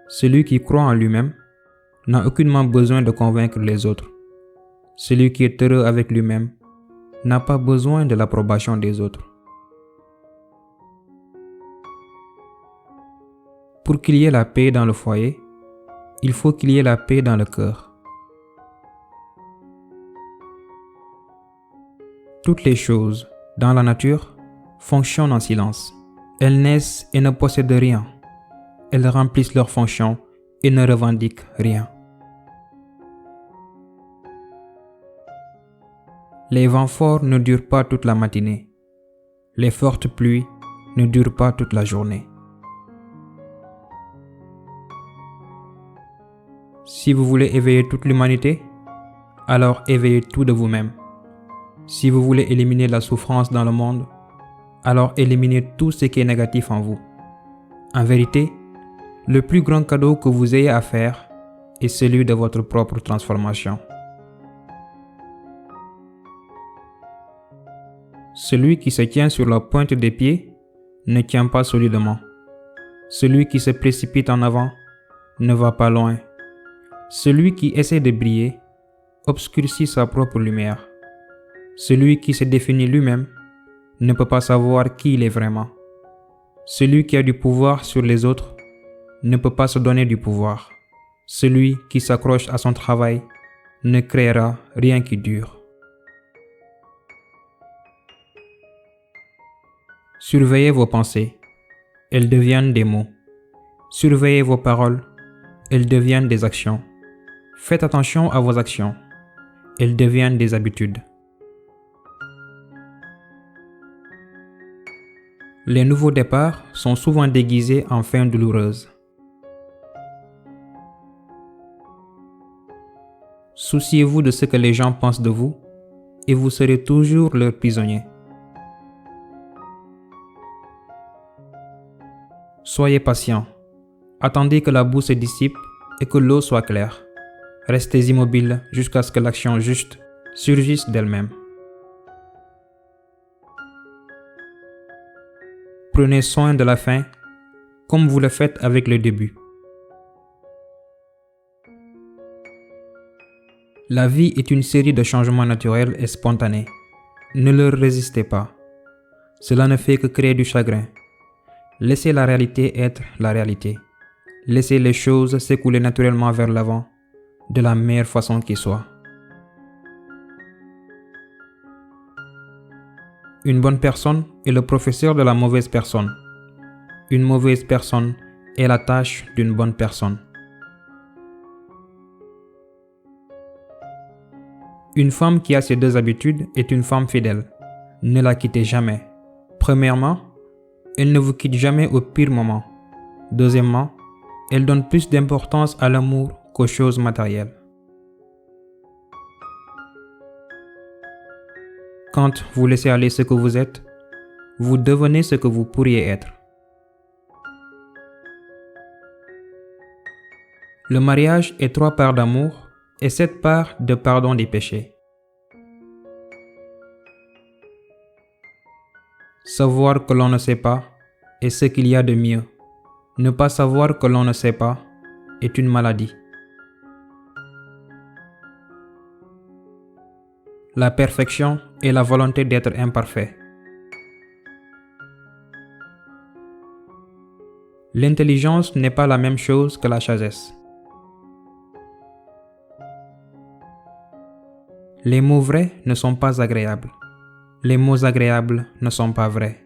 Celui qui croit en lui-même n'a aucunement besoin de convaincre les autres. Celui qui est heureux avec lui-même n'a pas besoin de l'approbation des autres. Pour qu'il y ait la paix dans le foyer, il faut qu'il y ait la paix dans le cœur. Toutes les choses, dans la nature, fonctionnent en silence. Elles naissent et ne possèdent rien. Elles remplissent leurs fonctions et ne revendiquent rien. Les vents forts ne durent pas toute la matinée. Les fortes pluies ne durent pas toute la journée. Si vous voulez éveiller toute l'humanité, alors éveillez tout de vous-même. Si vous voulez éliminer la souffrance dans le monde, alors éliminez tout ce qui est négatif en vous. En vérité, le plus grand cadeau que vous ayez à faire est celui de votre propre transformation. Celui qui se tient sur la pointe des pieds ne tient pas solidement. Celui qui se précipite en avant ne va pas loin. Celui qui essaie de briller obscurcit sa propre lumière. Celui qui se définit lui-même ne peut pas savoir qui il est vraiment. Celui qui a du pouvoir sur les autres ne peut pas se donner du pouvoir. Celui qui s'accroche à son travail ne créera rien qui dure. Surveillez vos pensées, elles deviennent des mots. Surveillez vos paroles, elles deviennent des actions. Faites attention à vos actions, elles deviennent des habitudes. Les nouveaux départs sont souvent déguisés en fins douloureuses. Souciez-vous de ce que les gens pensent de vous et vous serez toujours leur prisonnier. Soyez patient. Attendez que la boue se dissipe et que l'eau soit claire. Restez immobile jusqu'à ce que l'action juste surgisse d'elle-même. Prenez soin de la fin comme vous le faites avec le début. La vie est une série de changements naturels et spontanés. Ne leur résistez pas. Cela ne fait que créer du chagrin. Laissez la réalité être la réalité. Laissez les choses s'écouler naturellement vers l'avant, de la meilleure façon qui soit. Une bonne personne est le professeur de la mauvaise personne. Une mauvaise personne est la tâche d'une bonne personne. Une femme qui a ces deux habitudes est une femme fidèle. Ne la quittez jamais. Premièrement, elle ne vous quitte jamais au pire moment. Deuxièmement, elle donne plus d'importance à l'amour qu'aux choses matérielles. Quand vous laissez aller ce que vous êtes, vous devenez ce que vous pourriez être. Le mariage est 3 parts d'amour et 7 parts de pardon des péchés. Savoir que l'on ne sait pas est ce qu'il y a de mieux. Ne pas savoir que l'on ne sait pas est une maladie. La perfection est la volonté d'être imparfait. L'intelligence n'est pas la même chose que la sagesse. Les mots vrais ne sont pas agréables. Les mots agréables ne sont pas vrais.